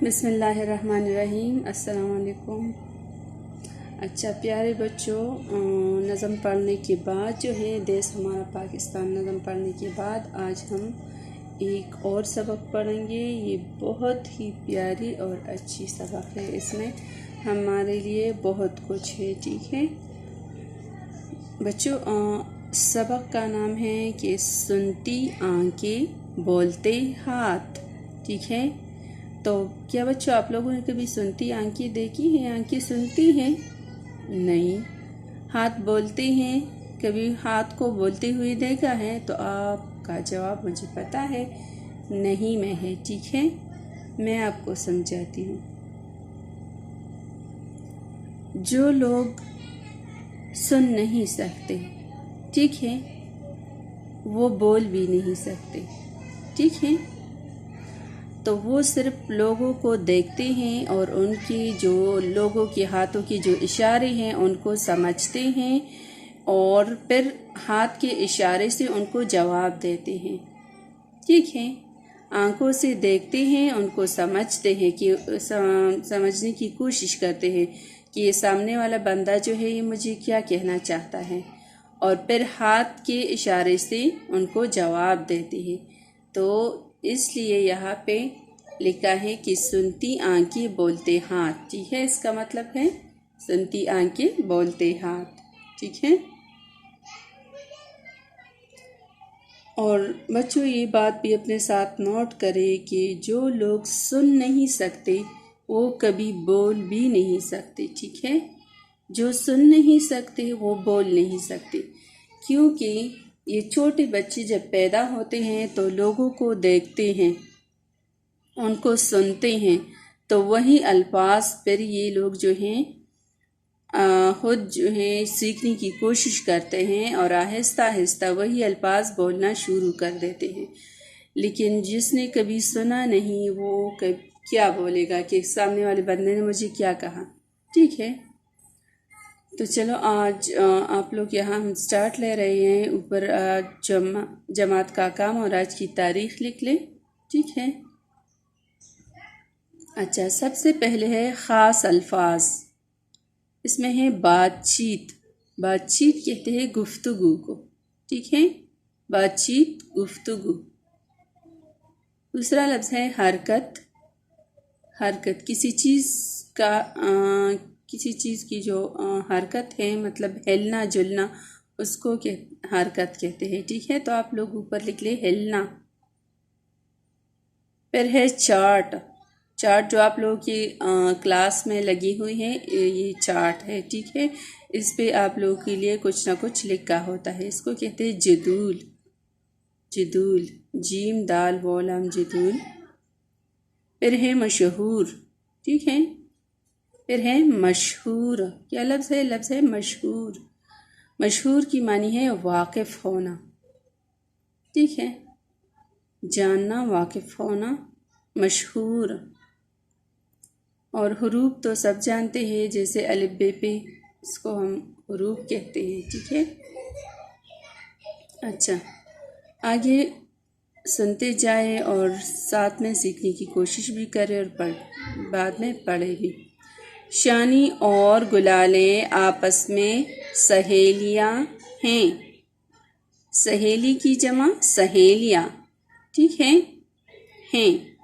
बिस्मिल्लाहिर्रहमानिर्रहीम। अस्सलाम वालेकुम। अच्छा प्यारे बच्चों, नज़म पढ़ने के बाद जो है देश हमारा पाकिस्तान नज़म पढ़ने के बाद आज हम एक और सबक पढ़ेंगे। ये बहुत ही प्यारी और अच्छी सबक है। इसमें हमारे लिए बहुत कुछ है। ठीक है बच्चों, सबक का नाम है कि सुनती आंखें बोलते हाथ। ठीक है, तो क्या बच्चों आप लोगों ने कभी सुनती आंखें देखी हैं? आंखें सुनती हैं? नहीं। हाथ बोलते हैं? कभी हाथ को बोलते हुए देखा है? तो आपका जवाब मुझे पता है नहीं में है। ठीक है, मैं आपको समझाती हूँ। जो लोग सुन नहीं सकते, ठीक है, वो बोल भी नहीं सकते। ठीक है, तो वो सिर्फ लोगों को देखते हैं और उनकी जो लोगों के हाथों के जो इशारे हैं उनको समझते हैं और फिर हाथ के इशारे से उनको जवाब देते हैं। ठीक है, आंखों से देखते हैं, उनको समझते हैं कि समझने की कोशिश करते हैं कि ये सामने वाला बंदा जो है ये मुझे क्या कहना चाहता है, और फिर हाथ के इशारे से उनको जवाब देते हैं। तो इसलिए यहाँ पे लिखा है कि सुनती आंखें बोलते हाथ। ठीक है, इसका मतलब है सुनती आंखें बोलते हाथ। ठीक है, और बच्चों ये बात भी अपने साथ नोट करें कि जो लोग सुन नहीं सकते वो कभी बोल भी नहीं सकते। ठीक है, जो सुन नहीं सकते वो बोल नहीं सकते, क्योंकि ये छोटे बच्चे जब पैदा होते हैं तो लोगों को देखते हैं, उनको सुनते हैं, तो वही अल्फाज फिर ये लोग जो हैं खुद जो है सीखने की कोशिश करते हैं और आहिस्ता आहिस्ता वही अल्फाज बोलना शुरू कर देते हैं। लेकिन जिसने कभी सुना नहीं वो क्या बोलेगा कि सामने वाले बंदे ने मुझे क्या कहा। ठीक है, तो चलो आज आप लोग यहाँ हम स्टार्ट ले रहे हैं। ऊपर जमात का काम और आज की तारीख लिख लें। ठीक है, अच्छा सबसे पहले है ख़ास अल्फाज। इसमें है बातचीत। बातचीत कहते हैं गुफ्तगू को। ठीक है, बातचीत गुफ्तगू। दूसरा लफ्ज़ है हरकत। हरकत किसी चीज़ का किसी चीज़ की जो हरकत है, मतलब हिलना जुलना, उसको हरकत कहते हैं। ठीक है, तो आप लोग ऊपर लिख ले हिलना। फिर है चार्ट। चार्ट जो आप लोगों की क्लास में लगी हुई है, ये चार्ट है। ठीक है, इस पे आप लोगों के लिए कुछ ना कुछ लिखा होता है। इसको कहते हैं जदूल। जदूल, जीम दाल वोलम जदूल। फिर है मशहूर। ठीक है, फिर है मशहूर। क्या लफ्ज़ है? लफ्ज़ है मशहूर। मशहूर की मानी है वाकिफ़ होना। ठीक है, जानना, वाकिफ़ होना, मशहूर। और हुरूफ तो सब जानते हैं, जैसे अलिफ बे पे, इसको हम हुरूफ कहते हैं। ठीक है, अच्छा आगे सुनते जाए और साथ में सीखने की कोशिश भी करें और बाद में पढ़े भी। शानी और गुलालें आपस में सहेलियाँ हैं। सहेली की जमा सहेलियाँ। ठीक है, हैं।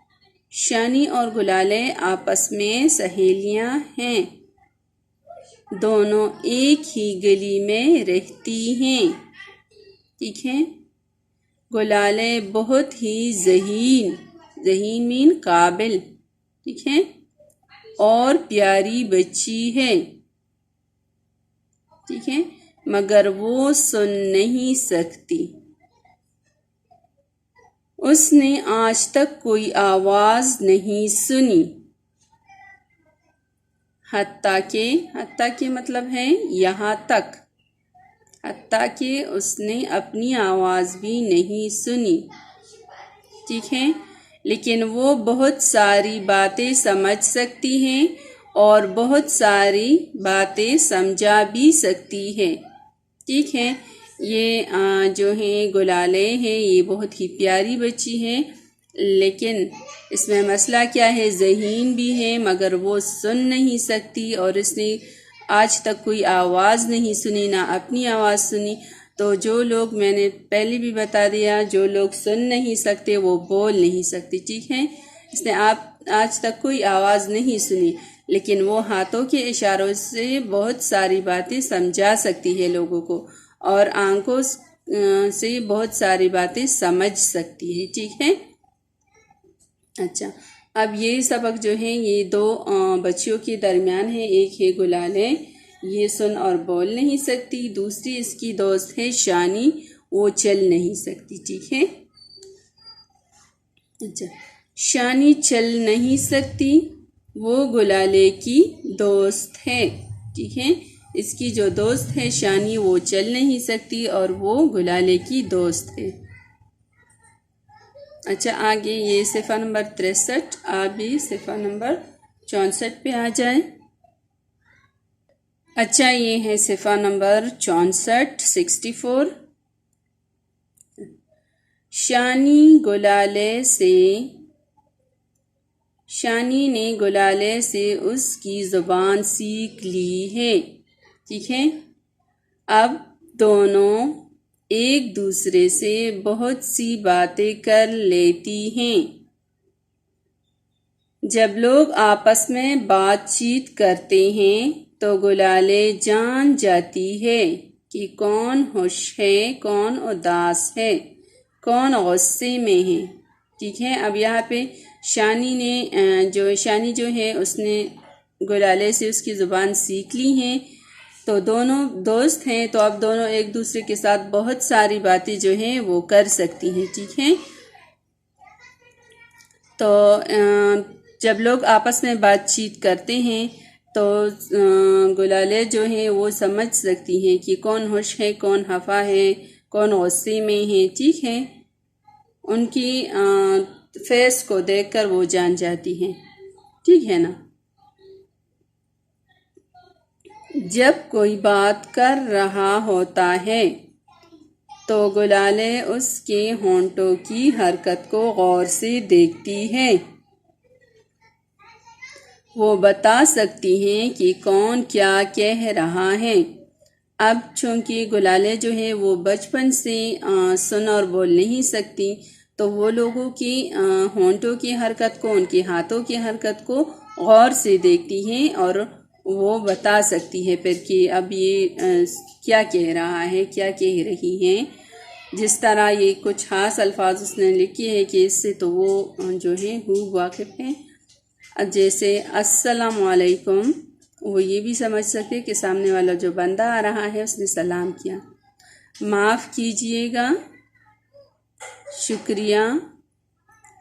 शानी और गुलालें आपस में सहेलियाँ हैं। दोनों एक ही गली में रहती हैं। ठीक है, गुलालें बहुत ही ज़हीन, ज़हीन मीन काबिल, ठीक है, और प्यारी बच्ची है। ठीक है, मगर वो सुन नहीं सकती। उसने आज तक कोई आवाज़ नहीं सुनी। हत्ता के मतलब है यहाँ तक। हत्ता के उसने अपनी आवाज़ भी नहीं सुनी। ठीक है, लेकिन वो बहुत सारी बातें समझ सकती हैं और बहुत सारी बातें समझा भी सकती है। ठीक है, ये जो है गुलाले हैं, ये बहुत ही प्यारी बच्ची है लेकिन इसमें मसला क्या है, ज़हीन भी है मगर वो सुन नहीं सकती और इसने आज तक कोई आवाज़ नहीं सुनी, ना अपनी आवाज़ सुनी। तो जो लोग, मैंने पहले भी बता दिया, जो लोग सुन नहीं सकते वो बोल नहीं सकते, ठीक है। इसने आप आज तक कोई आवाज़ नहीं सुनी, लेकिन वो हाथों के इशारों से बहुत सारी बातें समझा सकती है लोगों को, और आंखों से बहुत सारी बातें समझ सकती है, ठीक है। अच्छा, अब ये सबक जो है ये दो बच्चियों के दरमियान है। एक है गुलाले, ये सुन और बोल नहीं सकती। दूसरी इसकी दोस्त है शानी, वो चल नहीं सकती, ठीक है। अच्छा, शानी चल नहीं सकती, वो गुलाले की दोस्त है, ठीक है। इसकी जो दोस्त है शानी, वो चल नहीं सकती और वो गुलाले की दोस्त है। अच्छा, आगे ये सिफ़ा नंबर 63, आप भी सिफ़ा नंबर 64 पे आ जाए। अच्छा, ये है सिफ़ा नंबर 64, 64। शानी ने गुलाले से उसकी ज़ुबान सीख ली है, ठीक है। अब दोनों एक दूसरे से बहुत सी बातें कर लेती हैं। जब लोग आपस में बातचीत करते हैं तो गुलाले जान जाती है कि कौन खुश है, कौन उदास है, कौन गुस्से में है, ठीक है। अब यहाँ पे शानी जो है उसने गुलाले से उसकी ज़ुबान सीख ली है, तो दोनों दोस्त हैं, तो अब दोनों एक दूसरे के साथ बहुत सारी बातें जो हैं वो कर सकती हैं, ठीक है। तो जब लोग आपस में बातचीत करते हैं तो गुलाले जो हैं वो समझ सकती हैं कि कौन खुश है, कौन खफा है, कौन गुस्से में है, ठीक है। उनकी फेस को देखकर वो जान जाती हैं, ठीक है ना। जब कोई बात कर रहा होता है तो गुलाले उसके होंठों की हरकत को गौर से देखती है। वो बता सकती हैं कि कौन क्या कह रहा है। अब चूंकि गुलाले जो है वो बचपन से सुन और बोल नहीं सकती, तो वो लोगों की होंठों की हरकत को, उनके हाथों की हरकत को गौर से देखती हैं और वो बता सकती है फिर कि अब ये क्या कह रहा है, क्या कह रही हैं। जिस तरह ये कुछ खास अल्फाज उसने लिखे हैं कि इससे तो वो जो है खूब वाकिफ़ है। अब जैसे अस्सलामु अलैकुम, वो ये भी समझ सकते कि सामने वाला जो बंदा आ रहा है उसने सलाम किया। माफ़ कीजिएगा, शुक्रिया,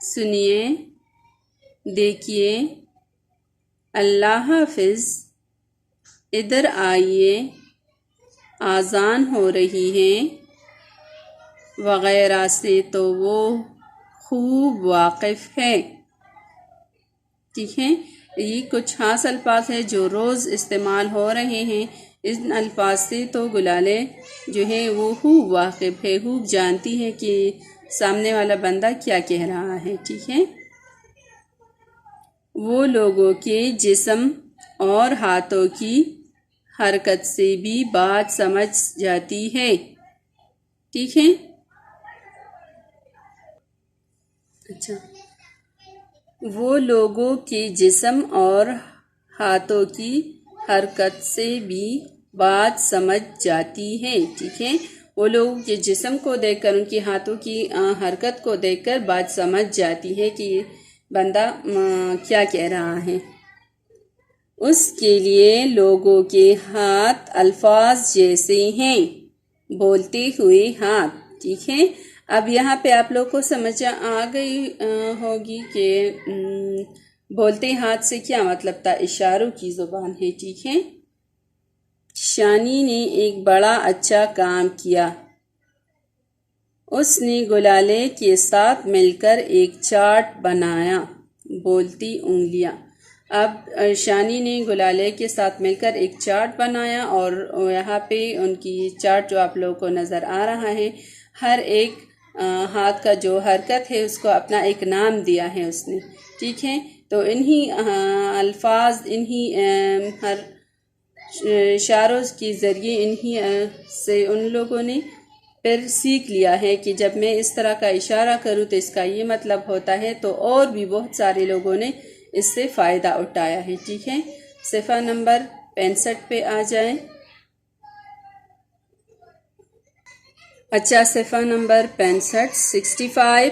सुनिए, देखिए, अल्लाह हाफ़िज़, इधर आइए, आज़ान हो रही है, वग़ैरह से तो वो खूब वाकिफ़ है, ठीक है। ये कुछ खास अल्फाज है जो रोज़ इस्तेमाल हो रहे हैं। इन अल्फाज से तो गुलाले जो है वो खूब वाकिफ़ है, खूब जानती है कि सामने वाला बंदा क्या कह रहा है, ठीक है। वो लोगों के जिस्म और हाथों की हरकत से भी बात समझ जाती है, ठीक है। अच्छा, वो लोगों के जिस्म और हाथों की हरकत से भी बात समझ जाती है, ठीक है। वो लोगों के जिस्म को देखकर, उनके हाथों की हरकत को देखकर बात समझ जाती है कि बंदा क्या कह रहा है। उसके लिए लोगों के हाथ अल्फाज जैसे हैं, बोलते हुए हाथ, ठीक है। अब यहाँ पे आप लोग को समझ आ गई होगी कि बोलते हाथ से क्या मतलब था, इशारों की ज़ुबान है, ठीक है। शानी ने एक बड़ा अच्छा काम किया। उसने गुलाले के साथ मिलकर एक चार्ट बनाया, बोलती उंगलियां। अब शानी ने गुलाले के साथ मिलकर एक चार्ट बनाया और यहाँ पे उनकी चार्ट जो आप लोगों को नज़र आ रहा है, हर एक हाथ का जो हरकत है उसको अपना एक नाम दिया है उसने, ठीक है। तो इन्हीं अल्फाज, इन्हीं हर इशारों के ज़रिए इन्हीं से उन लोगों ने फिर सीख लिया है कि जब मैं इस तरह का इशारा करूँ तो इसका ये मतलब होता है। तो और भी बहुत सारे लोगों ने इससे फ़ायदा उठाया है, ठीक है। सिफ़ा नंबर 65 पे आ जाएं। अच्छा, सिफ़ा नंबर 65 65।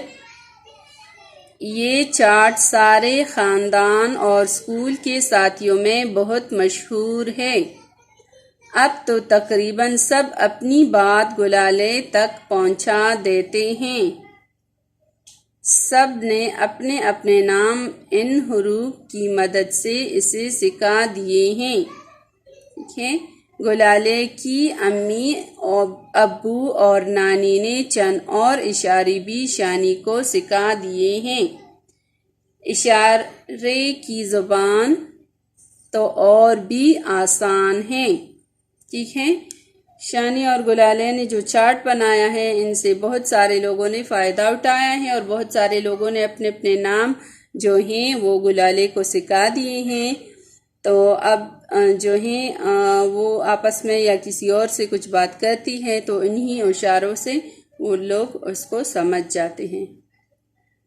ये चार्ट सारे ख़ानदान और स्कूल के साथियों में बहुत मशहूर है। अब तो तकरीबन सब अपनी बात गुलाले तक पहुंचा देते हैं। सब ने अपने अपने नाम इन हुरूफ की मदद से इसे सिखा दिए हैं, ठीक है। गुलाले की अम्मी और अब्बू और नानी ने चंद और इशारे भी शानी को सिखा दिए हैं। इशारे की ज़ुबान तो और भी आसान है, ठीक है। शानी और गुलाले ने जो चार्ट बनाया है इनसे बहुत सारे लोगों ने फ़ायदा उठाया है और बहुत सारे लोगों ने अपने अपने नाम जो हैं वो गुलाले को सिखा दिए हैं। तो अब जो हैं वो आपस में या किसी और से कुछ बात करती है तो इन्हीं इशारों से वो लोग उसको समझ जाते हैं।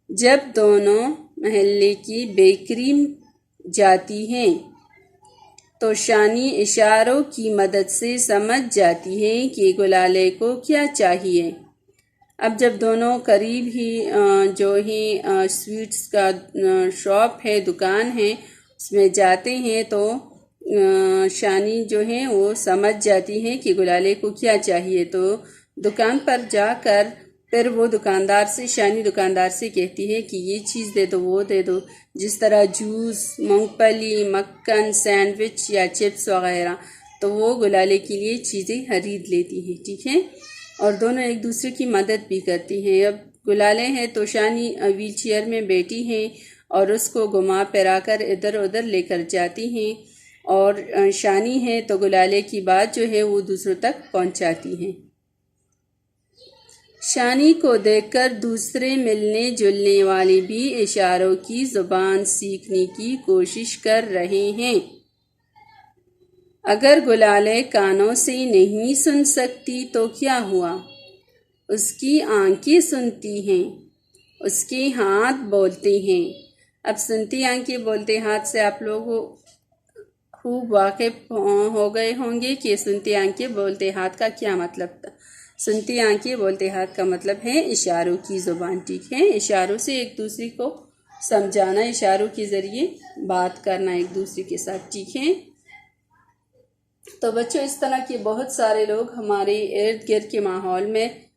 जब दोनों महल्ले की बेकरी जाती हैं तो शानी इशारों की मदद से समझ जाती है कि गुलाले को क्या चाहिए। अब जब दोनों करीब ही जो ही स्वीट्स का शॉप है, दुकान है, उसमें जाते हैं तो शानी जो है वो समझ जाती है कि गुलाले को क्या चाहिए। तो दुकान पर जाकर फिर वो दुकानदार से, शानी दुकानदार से कहती है कि ये चीज़ दे दो, वो दे दो, जिस तरह जूस, मूंगफली, मक्खन, सैंडविच या चिप्स वगैरह। तो वो गुलाले के लिए चीज़ें खरीद लेती है, ठीक है। और दोनों एक दूसरे की मदद भी करती हैं। अब गुलाले हैं तो शानी व्हील चेयर में बैठी हैं और उसको घुमा फिरा कर इधर उधर लेकर जाती हैं और शानी है तो गुलाले की बात जो है वो दूसरों तक पहुंचाती हैं। शानी को देखकर दूसरे मिलने जुलने वाले भी इशारों की ज़ुबान सीखने की कोशिश कर रहे हैं। अगर गुलाले कानों से नहीं सुन सकती तो क्या हुआ? उसकी आंखें सुनती हैं, उसके हाथ बोलते हैं। अब सुनती आंखें बोलते हाथ से आप लोग खूब वाकिफ हो गए होंगे कि सुनती आंखें बोलते हाथ का क्या मतलब था। सुनती आंखें बोलते हाथ का मतलब है इशारों की ज़ुबान, ठीक है। इशारों से एक दूसरे को समझाना, इशारों के ज़रिए बात करना एक दूसरे के साथ, ठीक है। तो बच्चों, इस तरह के बहुत सारे लोग हमारे इर्द गिर्द के माहौल में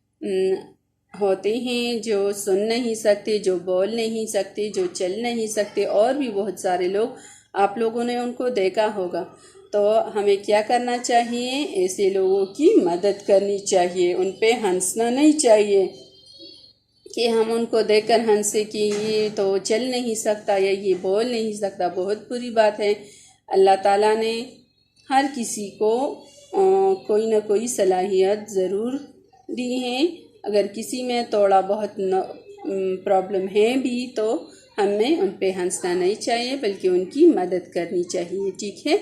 होते हैं जो सुन नहीं सकते, जो बोल नहीं सकते, जो चल नहीं सकते, और भी बहुत सारे लोग आप लोगों ने उनको देखा होगा। तो हमें क्या करना चाहिए? ऐसे लोगों की मदद करनी चाहिए, उन पे हंसना नहीं चाहिए कि हम उनको देखकर हंसे कि ये तो चल नहीं सकता या ये बोल नहीं सकता। बहुत बुरी बात है। अल्लाह ताला ने हर किसी को कोई ना कोई सलाहियत ज़रूर दी है। अगर किसी में थोड़ा बहुत प्रॉब्लम है भी तो हमें उन पे हंसना नहीं चाहिए बल्कि उनकी मदद करनी चाहिए, ठीक है।